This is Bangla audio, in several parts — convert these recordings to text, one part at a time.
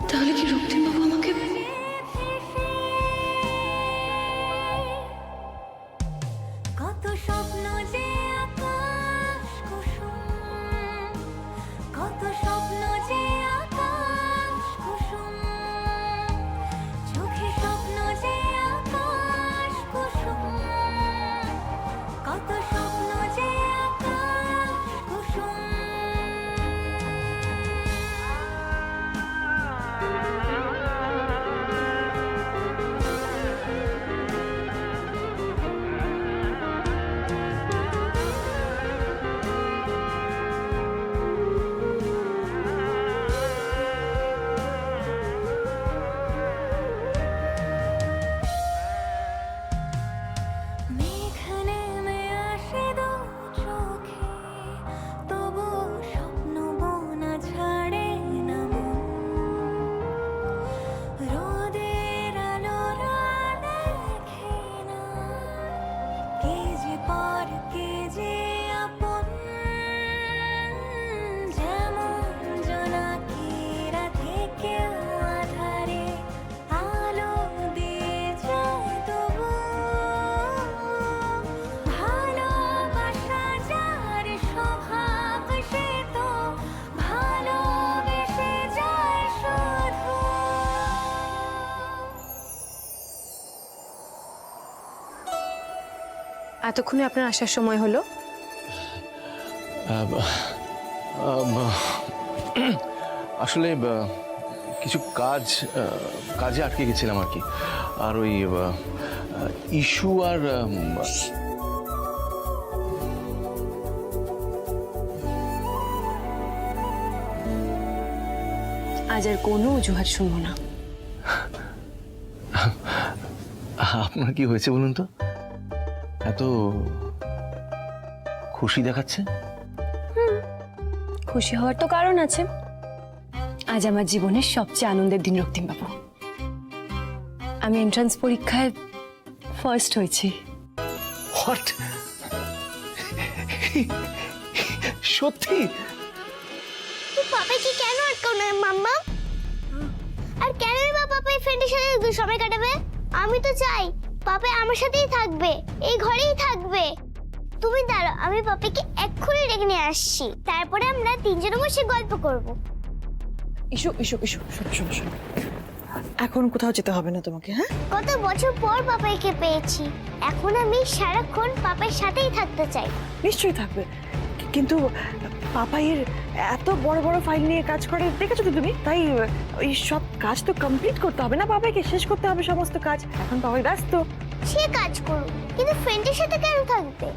তাহলে কি রক্তিমবাবু আমাকে কত স্বপ্ন যে আকাশ কুসুম, কত স্বপ্ন যে আকাশ কুসুম, চোখে স্বপ্ন যে আকাশ কুসুম, কত স্বপ্ন যে আকাশ কুসুম। মেঘ নেমে আসে দু চোখে, তবু স্বপ্ন বোনা ছাড়ে না মন। রোদের আলোর দেখে না কে যে পর কে যে আপন, যেমন জোনাকিরা থেকে আধারে আলো দিয়ে যায় তবু। ভালোবাসা যার স্বভাব সে তো ভালোবেসে যায় শুধু। এতক্ষণে আপনার আসার সময় হলো? আসলে কিছু কাজে আটকে গেছিলাম আর কি। আর ওই ইস্যু আর আজ আর কোনো অজুহাত শুনবো না। আপনার কি হয়েছে বলুন তো? এত খুশি দেখাচ্ছে। খুশি হওয়ার তো কারণ আছে। আজ আমার জীবনের সবচেয়ে আনন্দের দিন রক্তিমবাবু। আমি এন্ট্রান্স পরীক্ষায় ফার্স্ট হয়েছি। হোয়াট? সত্যি? পাপাকে কেন আটকাও না মাম্মা? আর কেনই বা পাপা এই ফ্রেন্ডের সাথে সময় কাটাবে? আমি তো চাই পাপা আমার সাথেই থাকবে, এই ঘরেই থাকবে। তুমি দাঁড়াও, আমি পাপাকে এক্ষুনি ডেকে নিয়ে আসছি, তারপরে আমরা তিনজনে বসে গল্প করব। ইস্যু ইস্যু ইস্যু শোনো শোনো শোনো, এখন কোথাও যেতে হবে না তোমাকে। হ্যাঁ, কত বছর পর পাপাকে পেয়েছি, এখন আমি সারাক্ষণ পাপার সাথেই থাকতে চাই। নিশ্চয়ই থাকবে, কিন্তু পাপাইয়ের এত বড় বড় ফাইল নিয়ে কাজ করে দেখেছো তো তুমি, তাই ওই সব কাজ তো কমপ্লিট করতে হবে না, পাপাইকে শেষ করতে হবে সমস্ত কাজ। এখন পাপাই ব্যস্ত। সে কাজ করুক, কিন্তু ফ্রেন্ডের সাথে কেন থাকবে?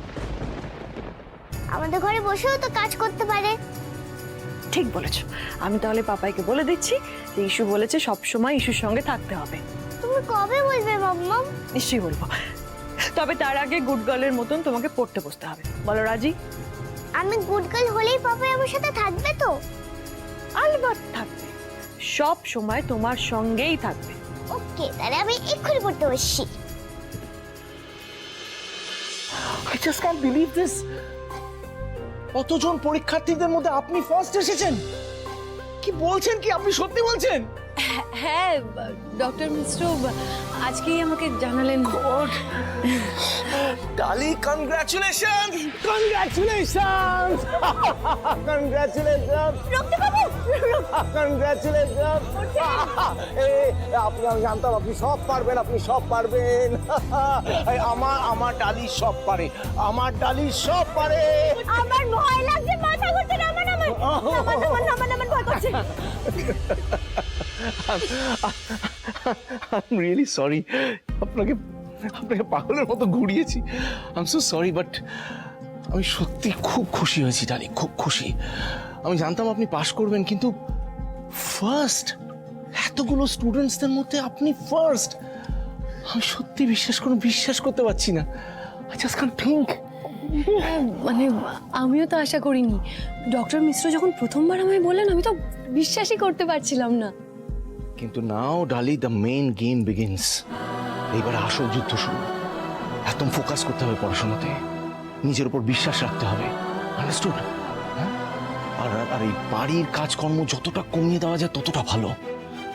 আমাদের ঘরে বসেও তো কাজ করতে পারে। ঠিক বলেছো, আমি তাহলে পাপাইকে বলে দিচ্ছি যে ইস্যু বলেছে সব সময় ইস্যুর সঙ্গে থাকতে হবে। তুমি কবে বলবে মাম্মা? নিশ্চয়ই বলবো, তবে তার আগে গুড গার্লের মতন তোমাকে পড়তে বসতে হবে। বলো রাজি? আমি গুড গার্ল হলেই পাপা আমার সাথে থাকবে তো? আলবাত থাকবে, সব সময় তোমার সঙ্গেই থাকবে। ওকে, তাহলে আমি এক্ষুনি পড়তে বসছি। I just can't believe this. কতজন পরীক্ষার্থীদের মধ্যে আপনি ফার্স্ট এসেছেন? কি বলছেন? কি আপনি সত্যি বলছেন? হ্যাঁ, ডক্টর মিশ্র আজকেই আমাকে জানালেন। ডালি, কনগ্রাচুলেশন! কনগ্রাচুলেশন! কনগ্রাচুলেশন! রক্তিমবাবু, কনগ্রাচুলেশন! আপনি, আমি জানতাম আপনি সব পারবেন, আপনি সব পারবেন। আমার ডালি সব পারে, আমার ডালি সব পারে। আমার ভয় লাগছে, মাথা ঘুরছে, নামান নামান ভয় করছে। I'm really sorry. আপনাকে পাগলের মতো ঘুরিয়েছি। I'm so sorry, but আমি সত্যি খুব খুশি হয়েছি ডালি, খুব খুশি। আমি জানতাম আপনি পাশ করবেন, কিন্তু ফার্স্ট, এতগুলো স্টুডেন্টসদের মধ্যে আপনি ফার্স্ট। আমি সত্যি বিশ্বাস করতে পারছি না। I just can't think. মানে আমিও তো আশা করিনি। ডক্টর মিশ্র যখন প্রথমবার আমায় বললেন, আমি তো বিশ্বাসই করতে পারছিলাম না। কিন্তু নাও ডালি, দ্য মেইন গেম বিগিনস। এইবার আসল যুদ্ধ শুরু। একদম ফোকাস করতে হবে পড়াশোনাতে, নিজের উপর বিশ্বাস রাখতে হবে। আন্ডারস্টুড? হ্যাঁ, আর আর আর এই বাড়ির কাজকর্ম যতটা কমিয়ে দেওয়া যায় ততটা ভালো।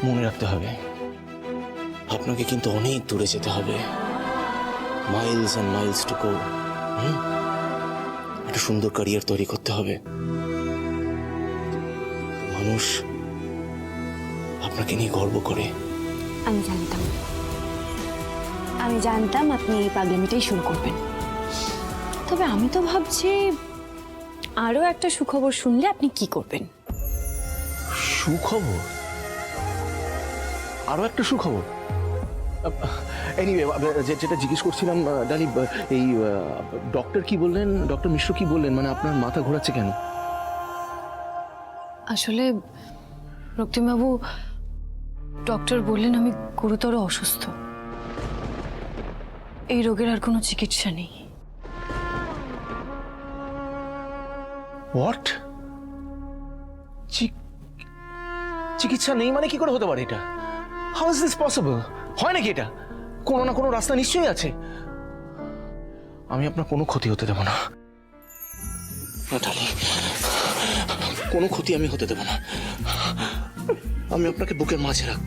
মনে রাখতে হবে আপনাকে কিন্তু অনেক দূরে যেতে হবে, Miles and Miles to go. একটা সুন্দর ক্যারিয়ার তৈরি করতে হবে। মানুষ আপনাকে নিয়ে গর্ব করে। আমি জানতাম আপনি এই পাগলামিটাই শুরু করবেন। তবে আমি তো ভাবছি আরো একটা সুখবর শুনলে আপনি কি করবেন। সুখবর? আরো একটা সুখবর? এনিওয়ে, যেটা জিজ্ঞেস করছিলাম ডালি, এই ডক্টর কি বললেন, ডক্টর মিশ্র কি বললেন, মানে আপনার মাথা ঘোরাচ্ছে কেন? আসলে রক্তিমবাবু, ডক্টর বললেন আমি গুরুতর অসুস্থ, এই রোগের আর কোনো চিকিৎসা নেই। হোয়াট? চিকিৎসা নেই মানে কি করে হতে পারে এটা? How is this possible? হয় নাকি এটা? কোনো না কোনো রাস্তা নিশ্চয়ই আছে। আমি আপনার কোনো ক্ষতি হতে দেব না ডালি, কোনো ক্ষতি আমি হতে দেব না। আমি আপনাকে বুকের মাঝে রাখ,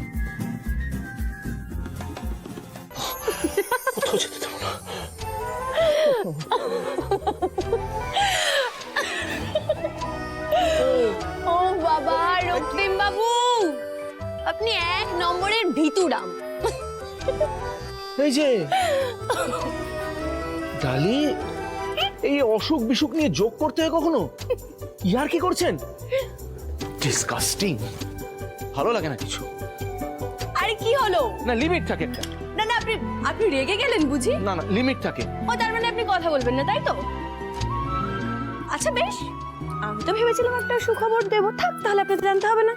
কোথাও যেতে দেব না। ও বাবা, রক্তিম বাবু আপনি এক নম্বরের ভিতুরাম। এই যে ডালি, এই অসুখ বিসুখ নিয়ে যোগ করতে হয় কখনো? ইয়ার কি করছেন? ডিসকাস্টিং, ভালো লাগে না কিছু। আরে কি হলো? না, লিমিট থাকে একটা। না না, আপনি রেগে গেলেন বুঝি? না না, লিমিট থাকে। ও তার মানে আপনি কথা বলবেন না, তাই তো? আচ্ছা বেশ, আমি তো ভেবেছিলাম একটা সুখবর দেবো। থাক, তাহলে আপনাকে জানতে হবে না।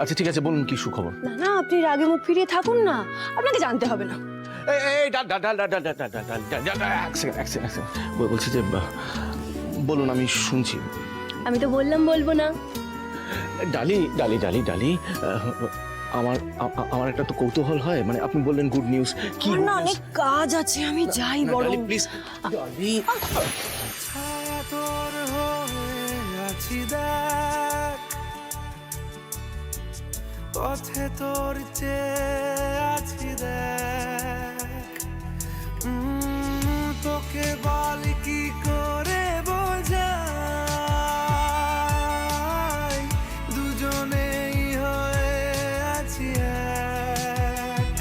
আচ্ছা ঠিক আছে, বলুন কি সুখবর? না না, আপনি রাগে মুখ ফিরিয়ে থাকুন না, আপনাকে জানতে হবে না। বলছি যে বলুন, আমি শুনছি। আমি তো বললাম বলবো না। ডালি ডালি ডালি ডালি, আমার একটা তো কৌতূহল হয়, মানে আপনি বললেন গুড নিউজ, কি আমার না অনেক কাজ আছে, আমি যাই বরং। প্লিজ ডালি। তোর হয়ে আছি দেখ, পথে তোর চেয়ে আছি দেখ, তোকে বল কি করে বোঝাই, দুজনেই হয়ে আছি এক,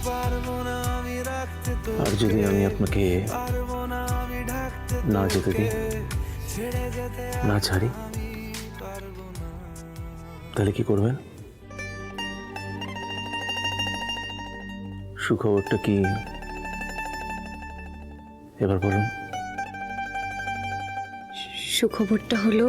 পারবো না আমি রাখতে তো, আর যদি আমি আপনাকে পারবো না আমি ঢাকতে না যেতে দিই, ছেড়ে যেতে না ছাড়ি, পারবো না। তাহলে কি করবেন? সুখবরটা কি সুখবরটা হলো